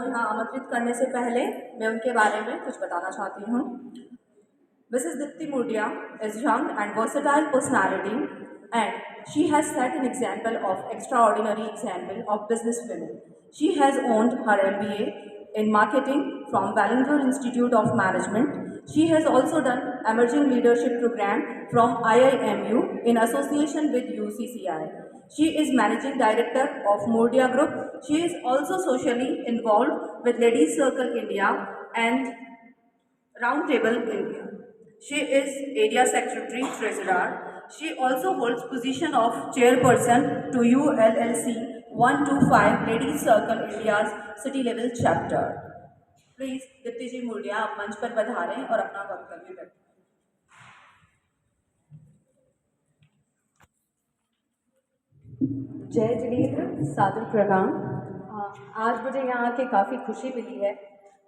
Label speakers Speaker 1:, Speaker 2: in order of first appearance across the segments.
Speaker 1: को यहाँ आमंत्रित करने से पहले मैं उनके बारे में कुछ बताना चाहती हूँ। Mrs. Dipti Murdia is young and versatile personality, and she has set an example of extraordinary example of business women. She has earned her MBA in marketing from Wellington Institute of Management. She has also done emerging leadership program from IIMU in association with UCCI. She is managing director of Murdia Group. She is also socially involved with Ladies Circle India and Roundtable India. She is Area Secretary Treasurer. She also holds position of Chairperson to ULLC 125 Ladies Circle India's City Level Chapter. Please, Deepti जी मुर्डिया आप मंच पर पधारें और अपना वक्तव्य रखें।
Speaker 2: जय जिनेंद्र, सादर प्रणाम। आज मुझे यहाँ आके काफ़ी खुशी मिली है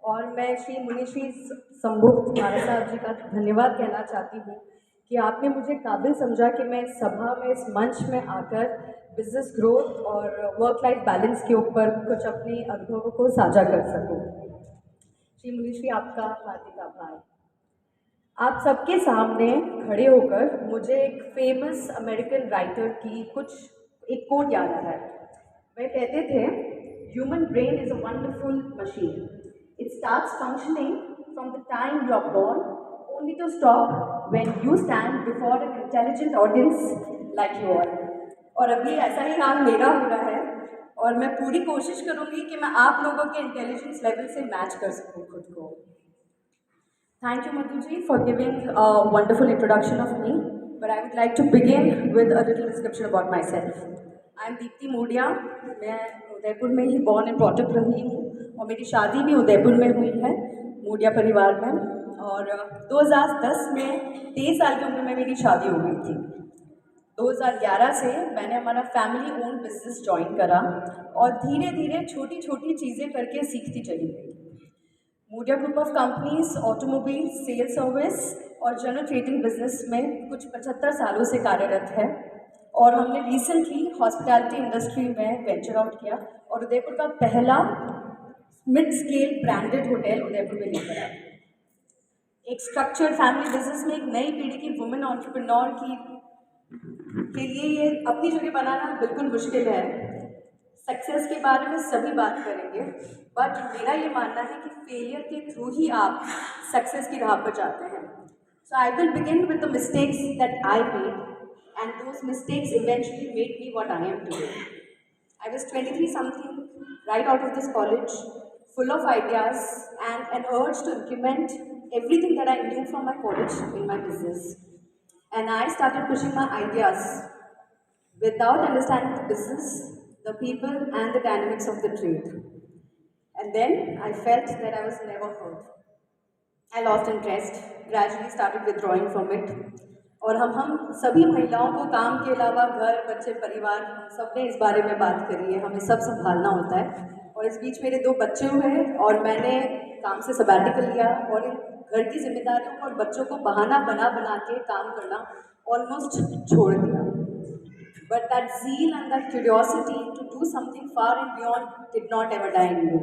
Speaker 2: और मैं श्री मुनिश्री संभुक्त महाराज साहब जी का धन्यवाद कहना चाहती हूँ कि आपने मुझे काबिल समझा कि मैं इस सभा में, इस मंच में आकर बिजनेस ग्रोथ और वर्क लाइफ बैलेंस के ऊपर कुछ अपने अनुभवों को साझा कर सकूँ। श्री मुनिश्री, आपका हार्दिक आभार। आप सबके सामने खड़े होकर मुझे एक फेमस अमेरिकन राइटर की एक कोट याद आ रहा है। वह कहते थे, human brain is a wonderful machine, it starts functioning from the time you are born only to stop when you stand before an intelligent audience like you are. और अभी ऐसा ही हाल मेरा हो रहा है और मैं पूरी कोशिश करूँगी कि मैं आप लोगों के इंटेलिजेंस लेवल से मैच कर सकूँ खुद को। Thank you, Madhuji, for giving a wonderful introduction of me. But I would like to begin with a little description about myself. I am Dipti Murdia. मैं उदयपुर में ही born and brought up रही हूँ और मेरी शादी भी उदयपुर में हुई है, मूडिया परिवार में। और 2010 में 23 साल की उम्र में मेरी शादी हो गई थी। 2011 से मैंने हमारा फैमिली ओन बिजनेस ज्वाइन करा और धीरे धीरे छोटी छोटी चीज़ें करके सीखती चली गई। मूडिया group of companies automobile sale service और जनरल ट्रेडिंग बिजनेस में कुछ 75 सालों से कार्यरत है और हमने रिसेंटली हॉस्पिटैलिटी इंडस्ट्री में वेंचर आउट किया और उदयपुर का पहला mid scale branded hotel Udaipur में लेकर आया। एक स्ट्रक्चर्ड फैमिली बिजनेस में एक नई पीढ़ी की वुमेन एंटरप्रेन्योर के लिए ये अपनी जगह बनाना बिल्कुल मुश्किल है। सक्सेस के बारे में सभी बात करेंगे, बट मेरा ये मानना है कि फेलियर के थ्रू ही आप सक्सेस की राह पर जाते हैं। So I will begin with the mistakes that I made and those mistakes eventually made me what I am today. I was 23 something, right out of this college, full of ideas and an urge to implement everything that I knew from my college in my business. And I started pushing my ideas without understanding the business, the people and the dynamics of the trade. And then I felt that I was never heard. I lost interest, gradually started withdrawing from it. और हम सभी महिलाओं को काम के अलावा घर, बच्चे, परिवार, हम सब ने इस बारे में बात करी है, हमें सब संभालना होता है। और इस बीच मेरे 2 बच्चे हुए और मैंने काम से सबैटिकल लिया और इन घर की जिम्मेदारियों को और बच्चों को बहाना बना के काम करना ऑलमोस्ट छोड़ दिया। But that zeal and that curiosity to do something far and beyond did not ever die in me.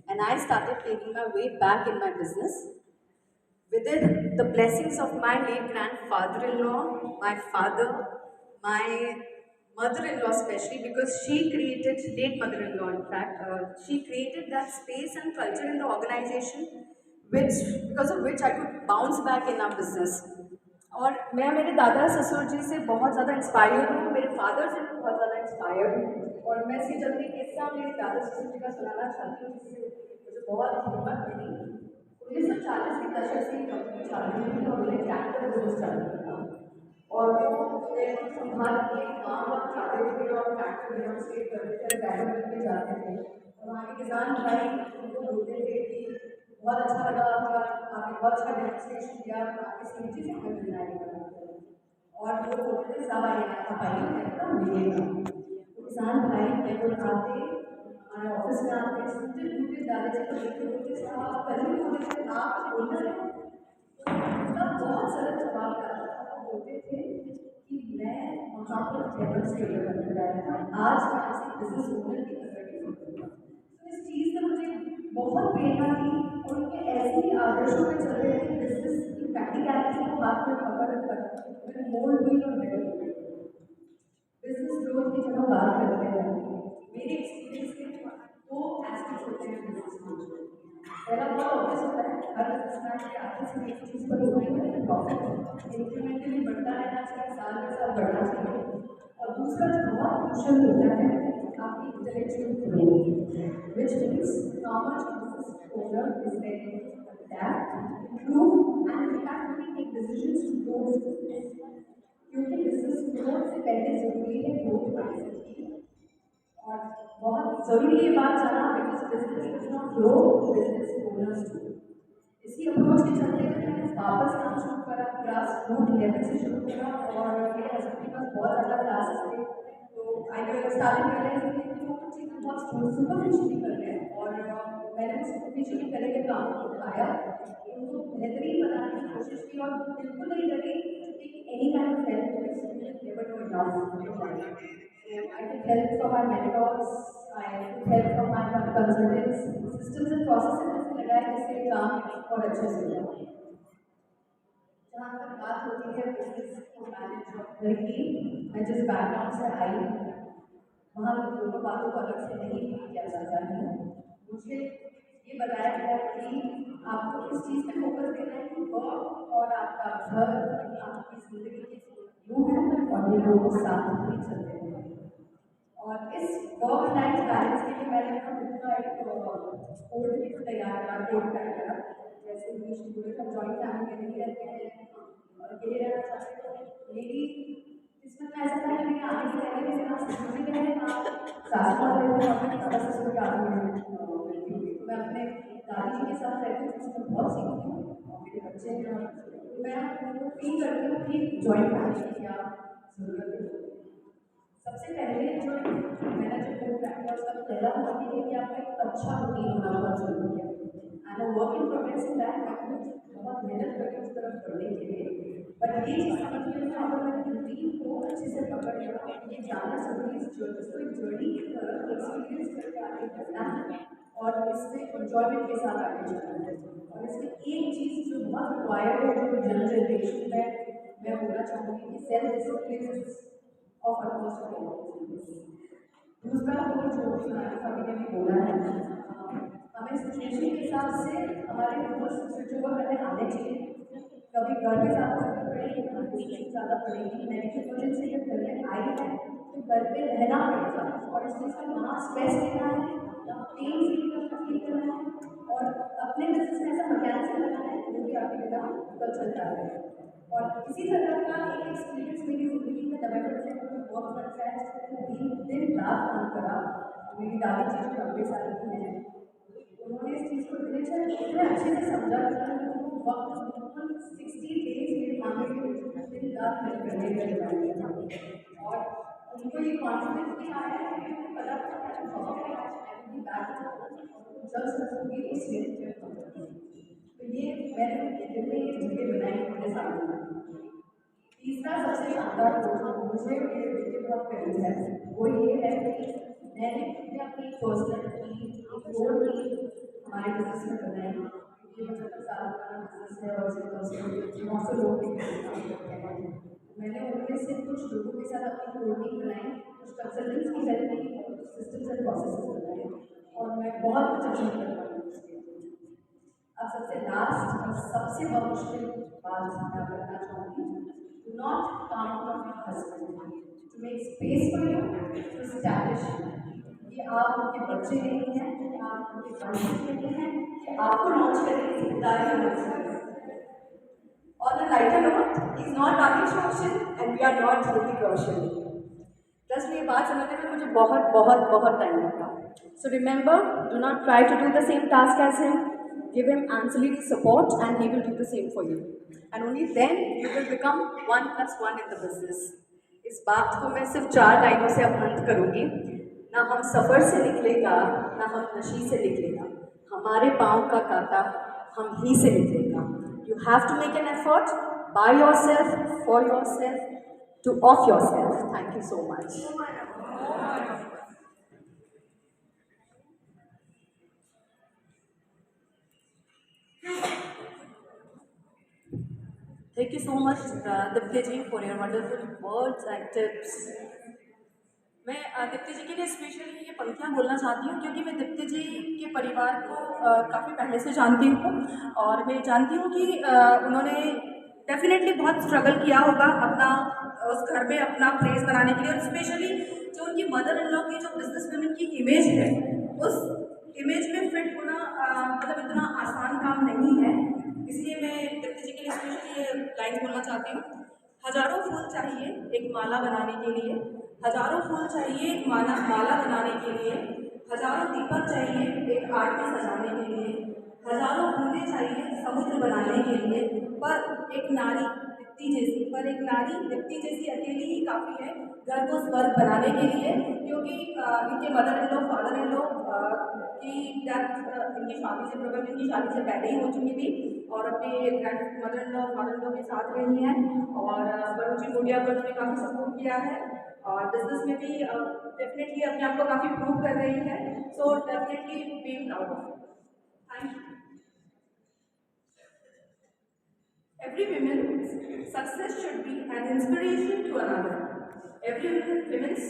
Speaker 2: And I started taking my way back in my business. Within the blessings of my late grandfather-in-law, my father, my mother-in-law especially, because she created, late mother-in-law in fact, she created that space and culture in the organization because of which I could bounce back in our business. और मैं मेरे दादा ससुर जी से बहुत ज़्यादा inspired हूँ, मेरे फादर से भी बहुत ज़्यादा इंस्पायर्ड हूँ। और मैं इसकी जल्दी किस्सा मेरे दादा ससुर जी का सुनाना चाहती हूँ जिससे मुझे बहुत हिम्मत मिली। 1940 के दशक से कंपनी चालू हुई और उन्हें ट्रैक्टर बिजनेस चालू किया और वो संभाल के गाँव जाते थे और ट्रैक्टर डेमोन्स्ट्रेट करते थे, बैनर लेके जाते थे और वहाँ के किसान भाई उनको बोलते थे कि बहुत अच्छा लगा आपने बहुत अच्छा डेमोन्स्ट्रेशन किया, आपकी समझी से हमें मिलना है और वो बोलते थे सब आइए भाई एकदम मिलेगा। किसान भाई बिल्कुल आते, हमारे ऑफिस में आते, सुनते सुनते दादाजी को देखते बोलते साहब आप कल ही बोलते थे आप बोलना है। उसका बहुत सरल जवाब आता था, वो बोलते थे कि मैं वहाँ पर डेमोन्स्ट्रेटर बनकर आया था, आज मैं आपसे बिजनेस ओनर की तरह। इस चीज़ ने मुझे बहुत प्रेरणा दी और उनके ऐसे ही आदर्शों में चल रहे थे बिजनेस की प्रैक्टिकलिटी को हाथ में पकड़ कर मोल्ड हुई और बेटर हुई। बिजनेस ग्रोथ की जब हम बात करते हैं, मेरे एक्सपीरियंस में दो एस्पेक्ट्स होते हैं बिजनेस में। पहला बहुत ऑब्वियस होता है, हर बिजनेसमैन के आगे से एक चीज़ पर डिपेंड है, प्रॉफिट इंक्रीमेंटली बढ़ता रहना चाहिए, साल के साल बढ़ना चाहिए। और दूसरा जो बहुत क्रूशियल होता है आपकी intellectual growth, which means how much business owner is ready to adapt, improve and effectively take decisions to grow his business. क्योंकि बिजनेस ग्रोथ से पहले जरूरी है ग्रोथ माइंडसेट की। और बहुत ज़रूरी ये बात जाना, because business does not grow, business owners do. इसी अप्रोच के चलते हुए मैंने वापस काम शुरू करा, ग्रास रूट लेवल से शुरू करा और मेरे हस्बैंड के पास बहुत ज़्यादा क्लासेस थे। तो आई स्टार्टिंग कर रहे थे वो कुछ चीज़ें बहुत सुपरफिशियली कर रहे हैं और मैंने उस सुपरफिशियली करे के काम को उठाया, उनको बेहतरीन बनाने की कोशिश की और बिल्कुल नहीं डरी कि any kind of help never know enough. I took help from my mentors, I took help from my consultants, systems and processes ऐसे लगाए जिससे काम और अच्छे से हो। जहाँ तक बात होती है बिजनेस को मैनेज करने की, मैं जिस बैकग्राउंड से आई वहाँ दोनों बातों को अलग से नहीं किया जाता है। मुझे ये बताया गया कि आपको किस चीज़ पे फोकस देना है कि वर्क और आपका घर, आपकी जिंदगी के जो है और ये लोग साथ में चलते हैं। और इस वर्क लाइफ बैलेंस के लिए मैंने अपना खुद का एक कोड तैयार करा, कोड तैयार करा। जैसे इंग्लिश पूरे हम जॉइंट फैमिली में नहीं रहते हैं और अकेले रहना चाहते हैं। मेरी किस्मत में ऐसा था कि मेरे आने से पहले मेरे पास ससुर भी रहे, सासू माँ रहे और मैं दादा ससुर के आगे में मैं अपने दादी जी के साथ रहती हूँ, जिसमें बहुत सीखती हूँ और मेरे बच्चे हैं। मैं उनको फील करती हूँ कि जॉइंट फैमिली की क्या ज़रूरत है। सबसे पहले जो मैंने जो कोड किया उसका पहला बात ये है कि आपका एक अच्छा रूटीन होना बहुत ज़रूरी है। I am work in progress in that, मैं खुद बहुत मेहनत करके उस तरफ बढ़ने के लिए, बट ये चीज़ समझ में नहीं अगर मैंने रूटीन को अच्छे से पकड़ लिया, ये जानना ज़रूरी है इसको एक जर्नी की तरह एक्सपीरियंस करके आगे बढ़ना है और इसमें एंजॉयमेंट के साथ आगे चलना है। और इसमें एक चीज़ जो बहुत रिक्वायर्ड है जो यंग जनरेशन में मैं बोलना चाहूँगी कि self discipline of utmost importance। दूसरा तो जो सभी ने भी बोला है, हमें सिचुएशन के हिसाब से हमारे रूल्स स्विच ओवर करने आने चाहिए। कभी घर में ज़्यादा जरूरत पड़ेगी, कभी बिजनेस ज़्यादा पड़ेगी, मेडिकल इमरजेंसी जब घर में आई है तो घर पे रहना पड़ेगा और इस चीज़ का ना स्ट्रेस लेना है, ना पेन फील करना है और अपने बिजनेस में ऐसा मैकेनिज्म लगाना है जो भी आपके बिना कल चलता है। और इसी तरह का एक एक्सपीरियंस मेरी ज़िंदगी में नवंबर से वर्क करता है, जिसमें दिन रात काम करा। मेरी दादी जी जो 90 साल की हैं, उन्होंने इस चीज़ को इतने अच्छे से समझा कि उनको वक्त बिल्कुल 60 डेज मेरे मांगे के दिन रात नहीं करने के और उनको ये कॉन्फिडेंस भी आया है कि उनको पता था कि जब सकूँगी उससे। तो ये मैंने उनके दिल में ये जगह बनाई उनके सामने। तीसरा सबसे शानदार मुझे मेरे दिल के बहुत करीब है, वो ये है कि मैंने अपनी पर्सनैलिटी रोल हमारे बिजनेस में बनाई। ये 75 साल पुराना बिजनेस है और 900 लोग मैंने उनमें से कुछ लोगों के साथ अपनी रोटिंग बनाई, कुछ कंसल्टेंट्स की हेल्प की, कुछ सिस्टम्स एंड प्रोसेसेस बनाए और मैं बहुत कुछ अचीव कर पाई। अब सबसे लास्ट और सबसे बहुत मुश्किल बात मैं करना चाहूँगी, do not count on your husband to make space for you to establish you। ये आप उनके बच्चे नहीं हैं, आप उनके बच्चे नहीं हैं कि आपको लॉन्च करने की जिम्मेदारी है। On a lighter note, he's not Rakesh Roshan and we are not Hrithik Roshan। Trust me, ये बात समझने में मुझे बहुत बहुत बहुत टाइम लगा। So remember, do not try to do the same task as him। Give him absolute support and he will do the same for you। And only then you will become 1 + 1 in the business। इस बात को मैं सिर्फ 4 लाइनों से अब अंत करूँगी। ना हम सफ़र से निकलेगा, ना हम नशी से निकलेगा, हमारे पाँव का कांटा हम ही से निकलेगा। You have to make an effort by yourself, for yourself, to of yourself। Thank you so much।
Speaker 1: Thank you so much, Dipti ji, for your wonderful words and tips. मैं दीप्ति जी के लिए स्पेशली ये पंक्तियाँ बोलना चाहती हूँ क्योंकि मैं दीप्ति जी के परिवार को काफ़ी पहले से जानती हूँ और मैं जानती हूँ कि उन्होंने डेफिनेटली बहुत स्ट्रगल किया होगा अपना उस घर में अपना प्लेस बनाने के लिए, और स्पेशली जो उनकी मदर इन लॉ की जो बिजनेस वुमेन की इमेज है उस इमेज में फिट होना मतलब इतना आसान काम नहीं है। इसलिए मैं दीप्ति जी के लिए स्पेशली ये लाइन बोलना चाहती हूँ। हजारों फूल चाहिए एक माला बनाने के लिए, हजारों फूल चाहिए एक माला बनाने के लिए, हजारों दीपक चाहिए एक आरती सजाने के लिए, हजारों बूंदें चाहिए समुद्र बनाने के लिए, पर एक नारी दीप्ति जैसी अकेली ही काफ़ी है घर को स्वर्ग बनाने के लिए। क्योंकि इनके mother in law father in law की डेथ इनकी शादी से probably इनकी शादी से पहले ही हो चुकी थी और अपने grand mother in law father in law के साथ रही हैं और बरूची मोडिया को उन्होंने काफ़ी सपोर्ट किया है और बिजनेस में भी डेफिनेटली अपने आप को काफ़ी प्रूव कर रही है। So definitely be proud of. Thank you. Every woman's success should be an inspiration to another. Every woman's